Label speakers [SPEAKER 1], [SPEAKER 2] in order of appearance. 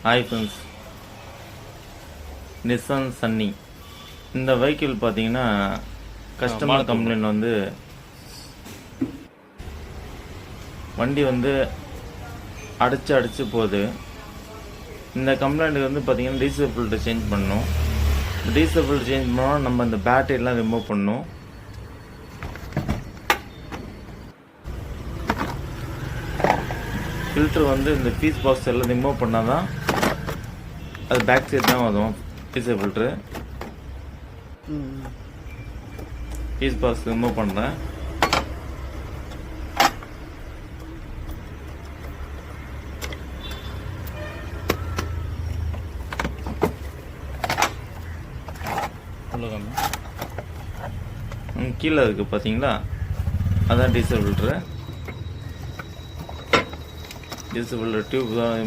[SPEAKER 1] Hi friends, Nissan Sunny இந்த vehicle பார்த்தீங்கன்னா customer complaint வந்து வண்டி வந்து அடிச்சு போகுது. இந்த கம்ப்ளைண்ட்டுக்கு வந்து பார்த்தீங்கன்னா டீசல் ஃபில்டர் சேஞ்ச் பண்ணணும். டீசல் ஃபில்டர் சேஞ்ச் பண்ணோம், நம்ம இந்த பேட்டரியெல்லாம் ரிமூவ் பண்ணணும். ஃபில்ட்ரு வந்து இந்த பீஸ் பாக்ஸ் எல்லாம் ரிமூவ் பண்ணால் தான் அது பேக் சைடு தான் வரும். Diesel filter piece box remove பண்ணுறேன். கீழே இருக்குது பார்த்தீங்களா, அதான் டீசல் ஃபில்ட்ரு. டியூப் தான்